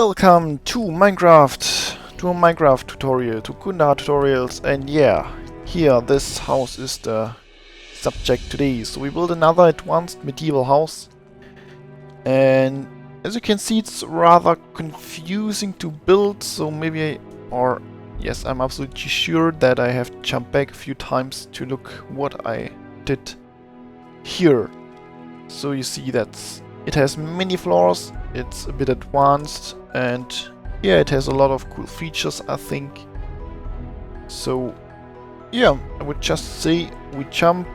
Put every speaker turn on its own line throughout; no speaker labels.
Welcome to a Minecraft tutorial, to Gundahar tutorials, and yeah, here this house is the subject today. So we built another advanced medieval house, and as you can see it's rather confusing to build, so yes, I'm absolutely sure that I have to jump back a few times to look what I did here. So you see that it has many floors, it's a bit advanced, and yeah, it has a lot of cool features, I think. So yeah, I would just say we jump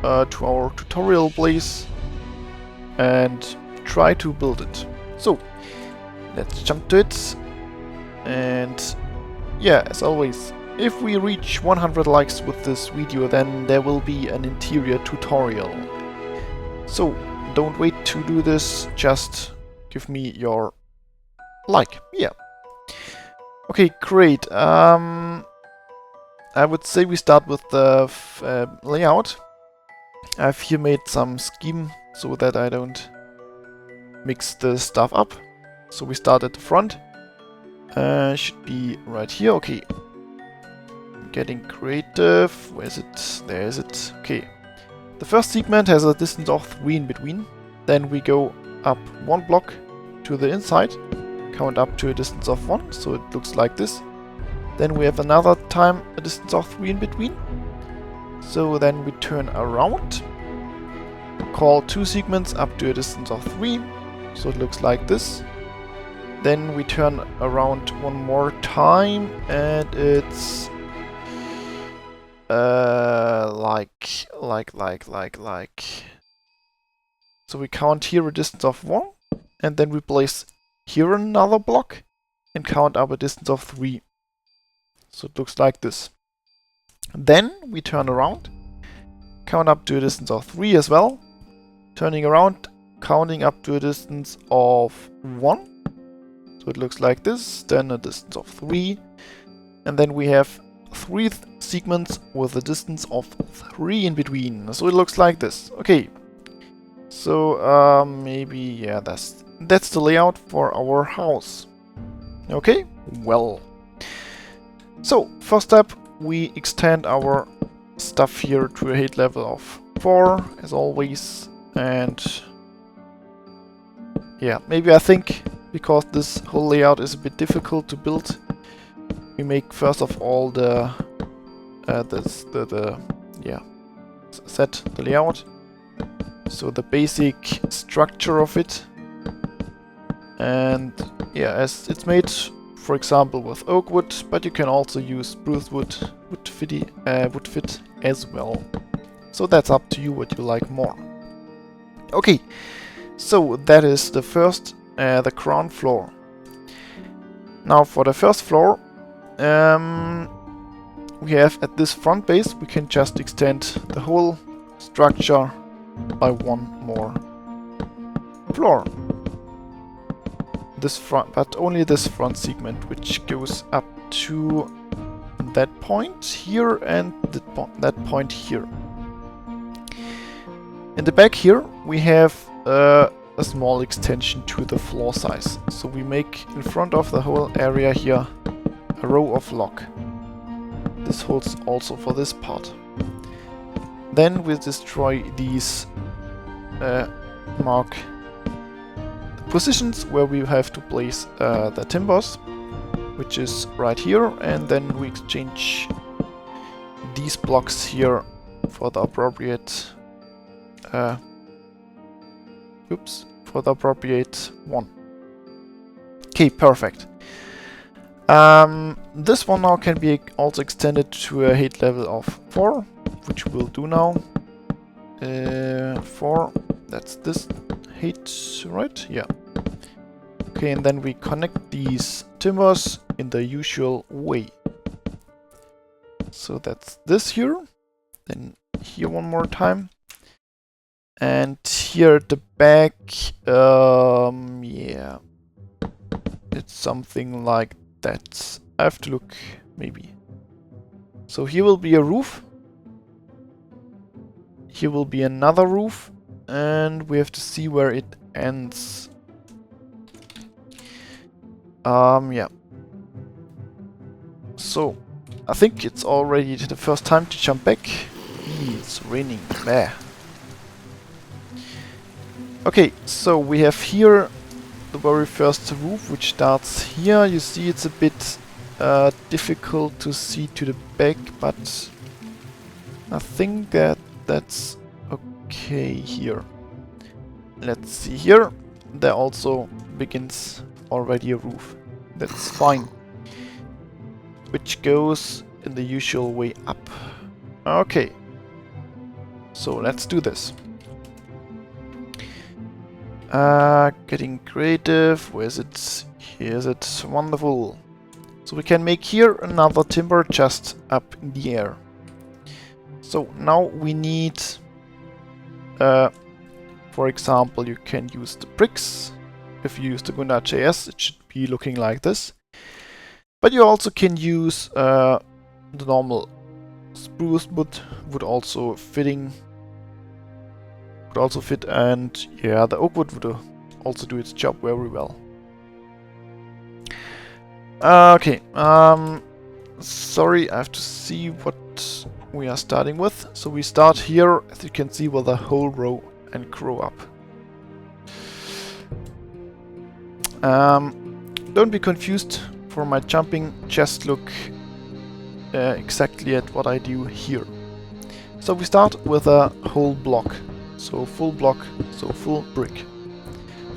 to our tutorial place and try to build it. So let's jump to it, and yeah, as always, if we reach 100 likes with this video, then there will be an interior tutorial. So don't wait to do this, just give me your like. Yeah. Okay, great. I would say we start with the layout. I've here made some scheme so that I don't mix the stuff up. So we start at the front. Should be right here. Okay. Getting creative. Where is it? There is it. Okay. The first segment has a distance of 3 in between. Then we go up 1 block to the inside, count up to a distance of 1, so it looks like this. Then we have another time a distance of 3 in between. So then we turn around, call 2 segments up to a distance of 3, so it looks like this. Then we turn around 1 more time, and it's like. So we count here a distance of 1, and then we place here another block and count up a distance of 3. So it looks like this. Then we turn around, count up to a distance of 3 as well, turning around, counting up to a distance of 1. So it looks like this, then a distance of 3, and then we have 3 segments with a distance of 3 in between. So it looks like this. Okay. So maybe, yeah, that's the layout for our house. Okay, well. So first step, we extend our stuff here to a height level of 4 as always, and yeah, maybe I think because this whole layout is a bit difficult to build, we make first of all set the layout. So the basic structure of it, and yeah, as it's made, for example, with oak wood, but you can also use spruce wood, would fit as well. So that's up to you what you like more. Okay, so that is the first, the ground floor. Now for the first floor, we have at this front base, we can just extend the whole structure by 1 more floor. This front, but only this front segment, which goes up to that point here and that point here. In the back here, we have a small extension to the floor size. So we make in front of the whole area here a row of log. This holds also for this part. Then we destroy these, mark the positions where we have to place the timbers, which is right here, and then we exchange these blocks here for the appropriate one. Okay, perfect. This one now can be also extended to a height level of 4, which we'll do now. 4, that's this height, right? Yeah. Okay, and then we connect these timbers in the usual way. So that's this here, then here one more time. And here at the back, yeah, it's something like that. I have to look, maybe. So here will be a roof. Here will be another roof, and we have to see where it ends. Yeah. So, I think it's already the first time to jump back. It's raining. Meh. Okay, so we have here the very first roof, which starts here. You see it's a bit difficult to see to the back, but I think that's okay here. Let's see here. There also begins already a roof. That's fine. Which goes in the usual way up. Okay. So let's do this. Getting creative. Where is it? Here's it. Wonderful. So we can make here another timber just up in the air. So now we need, for example, you can use the bricks. If you use the Gundahar.js, it should be looking like this. But you also can use the normal spruce would also fit, and yeah, the oak wood would also do its job very well. Okay, sorry, I have to see what we are starting with. So we start here, as you can see, with a whole row and grow up. Don't be confused for my jumping, just look exactly at what I do here. So we start with a whole block, so full block, so full brick.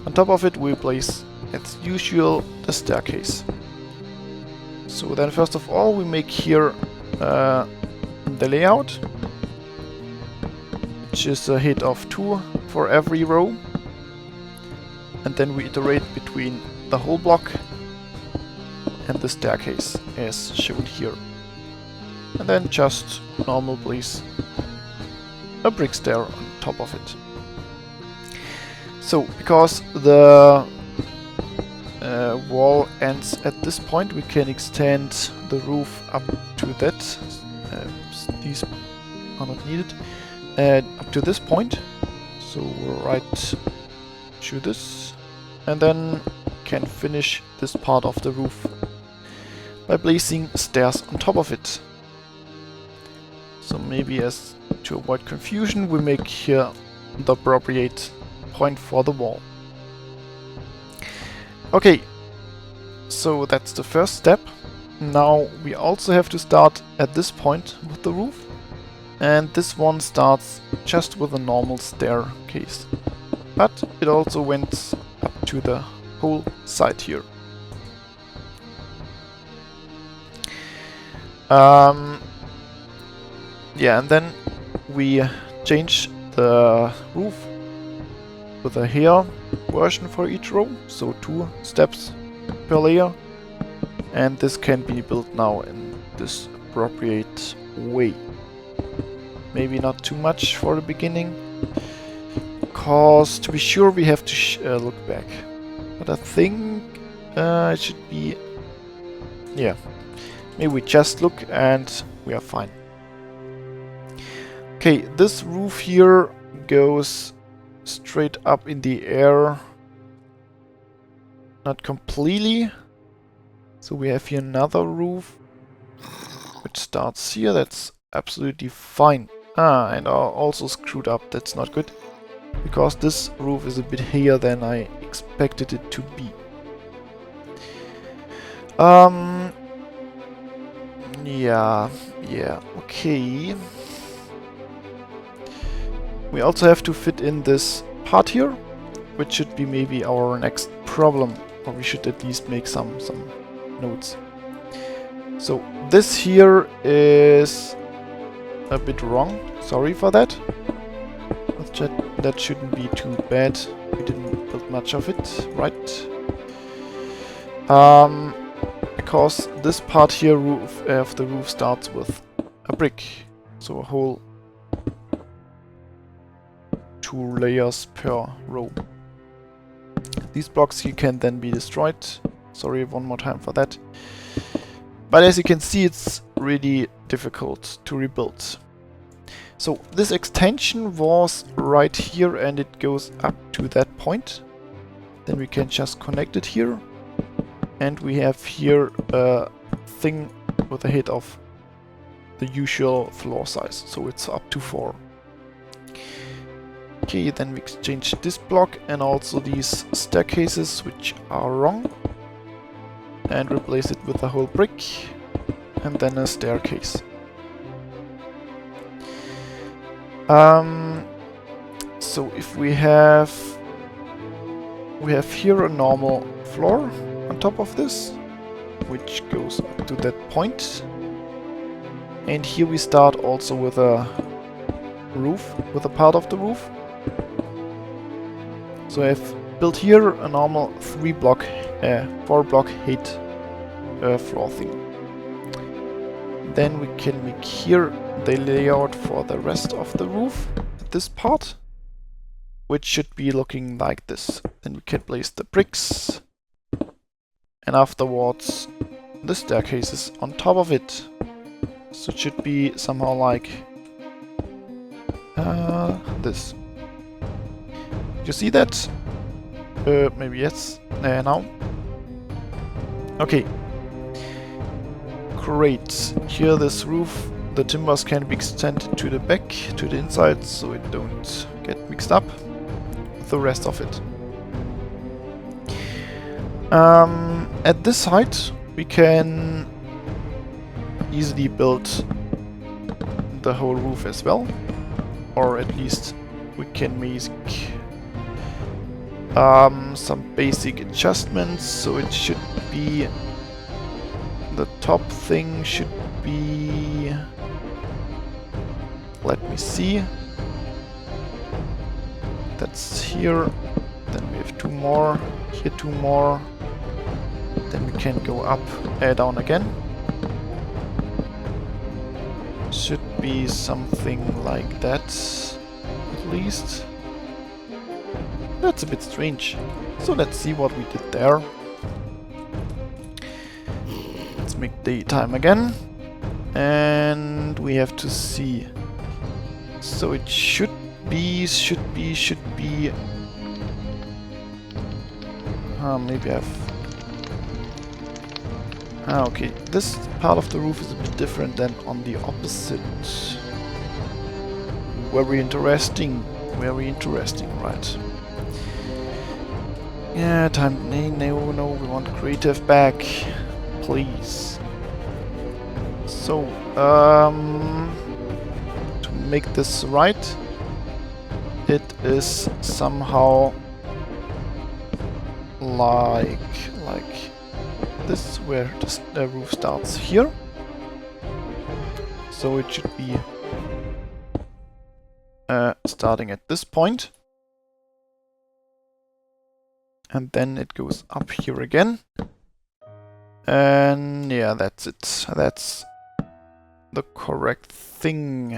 On top of it we place, as usual, the staircase. So then first of all we make here the layout, which is a height of 2 for every row. And then we iterate between the whole block and the staircase, as shown here. And then just normal place a brick stair on top of it. So, because the wall ends at this point, we can extend the roof up to that. These are not needed. Up to this point. So right to this. And then can finish this part of the roof by placing stairs on top of it. So maybe as to avoid confusion, we make here the appropriate point for the wall. Okay, so that's the first step. Now we also have to start at this point with the roof, and this one starts just with a normal staircase, but it also went up to the whole side here. Yeah, and then we change the roof with a hair version for each row, so 2 steps per layer, and this can be built now in this appropriate way. Maybe not too much for the beginning, because to be sure we have to look back, but I think it should be, yeah, maybe we just look and we are fine. Okay, this roof here goes straight up in the air. Not completely. So we have here another roof which starts here. That's absolutely fine. Ah, and I also screwed up. That's not good. Because this roof is a bit higher than I expected it to be. Yeah, okay. We also have to fit in this part here, which should be maybe our next problem, or we should at least make some notes. So this here is a bit wrong, sorry for that. That shouldn't be too bad, we didn't build much of it, right? Because this part here of the roof starts with a brick, so a whole 2 layers per row. These blocks here can then be destroyed. Sorry one more time for that. But as you can see, it's really difficult to rebuild. So this extension was right here and it goes up to that point. Then we can just connect it here. And we have here a thing with a height of the usual floor size, so it's up to 4. Okay, then we exchange this block and also these staircases, which are wrong, and replace it with a whole brick and then a staircase. So if we have here a normal floor on top of this, which goes up to that point, and here we start also with a roof, with a part of the roof. So I've built here a normal 4 block height floor thing. Then we can make here the layout for the rest of the roof, this part, which should be looking like this. Then we can place the bricks, and afterwards the staircases on top of it. So it should be somehow like this. You see that? Maybe yes. Now. Okay. Great. Here this roof, the timbers can be extended to the back, to the inside, so it don't get mixed up with the rest of it. At this height we can easily build the whole roof as well, or at least we can make some basic adjustments. So it should be, the top thing should be, let me see, that's here, then we have 2 more, here 2 more, then we can go up, down again. Should be something like that, at least. That's a bit strange. So let's see what we did there. Let's make daytime again. And we have to see. So it should be... maybe I've... okay. This part of the roof is a bit different than on the opposite. Very interesting. Very interesting, right. Yeah, time... No, we want creative back. Please. So, to make this right, it is somehow like this, where the roof starts here. So it should be starting at this point. And then it goes up here again. And yeah, that's it. That's the correct thing.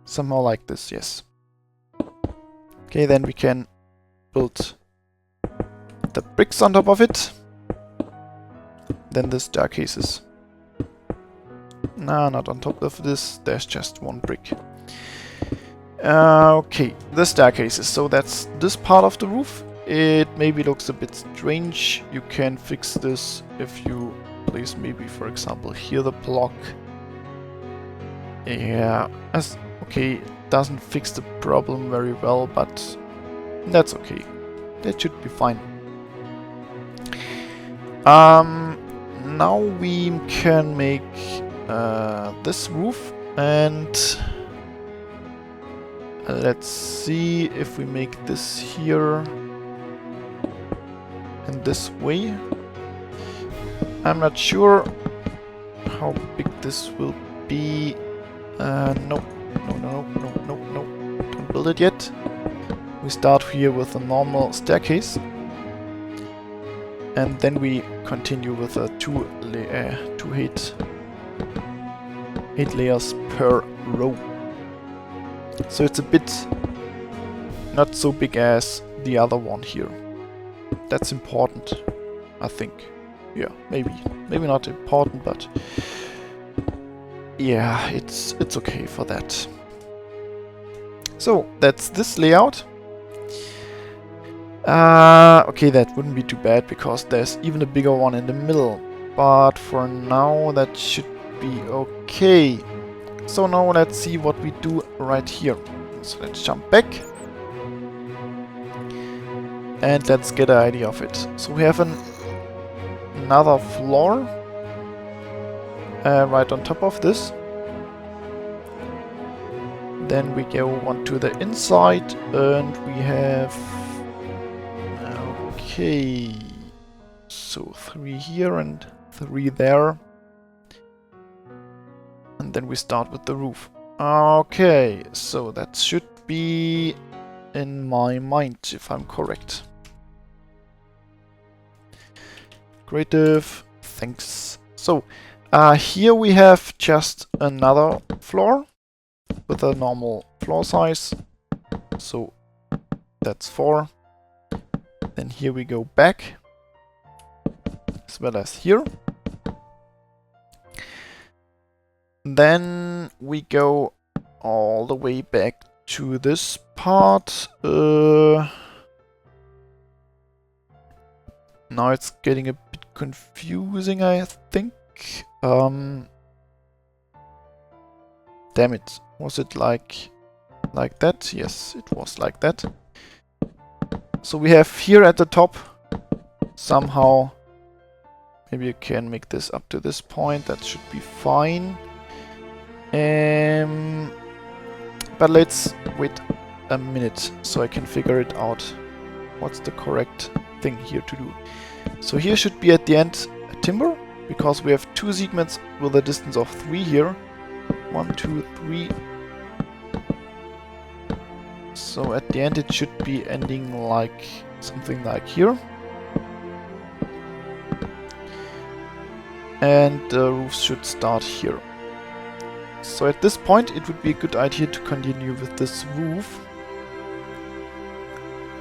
Somehow like this, yes. Okay, then we can build the bricks on top of it. Then the staircases. No, not on top of this. There's just 1 brick. Okay, the staircases. So that's this part of the roof. It maybe looks a bit strange. You can fix this if you place maybe, for example, here the block. Yeah, okay, it doesn't fix the problem very well, but that's okay. That should be fine. Now we can make this roof, and let's see if we make this here in this way. I'm not sure how big this will be. No, don't build it yet. We start here with a normal staircase, and then we continue with a 2 8 layers per row. So it's a bit not so big as the other one here. That's important, I think. Yeah, maybe not important, but yeah, it's okay for that. So that's this layout. Okay, that wouldn't be too bad because there's even a bigger one in the middle. But for now, that should be okay. So now let's see what we do right here. So let's jump back. And let's get an idea of it. So we have another floor right on top of this. Then we go on to the inside and we have... Okay, so 3 here and 3 there. And then we start with the roof. Okay, so that should be in my mind, if I'm correct. Creative, thanks. So, here we have just another floor with a normal floor size. So, that's 4. Then here we go back, as well as here. Then we go all the way back to this part. Now it's getting a bit confusing, I think. Damn it. Was it like that? Yes, it was like that. So we have here at the top somehow, maybe you can make this up to this point, that should be fine. But let's wait a minute so I can figure it out. What's the correct thing here to do? So here should be at the end a timber, because we have 2 segments with a distance of 3 here. 1, 2, 3. So at the end it should be ending like something like here. And the roofs should start here. So at this point it would be a good idea to continue with this roof,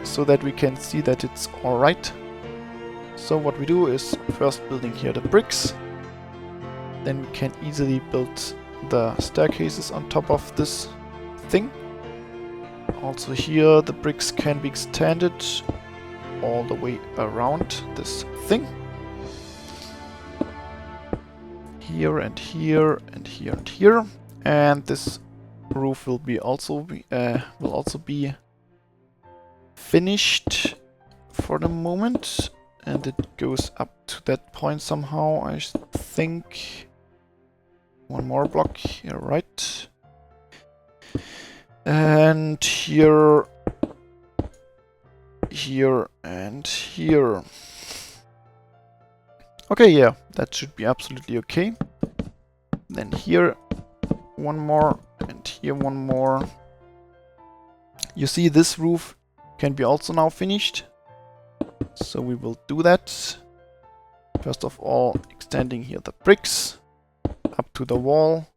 so that we can see that it's alright. So what we do is first building here the bricks. Then we can easily build the staircases on top of this thing. Also here the bricks can be extended all the way around this thing. Here and here and here and here. And this roof will also be finished for the moment. And it goes up to that point somehow, I think. One more block here, right? And here, here, and here. Okay, yeah, that should be absolutely okay. Then here, one more, and here one more. You see, this roof can be also now finished. So we will do that. First of all, extending here the bricks up to the wall.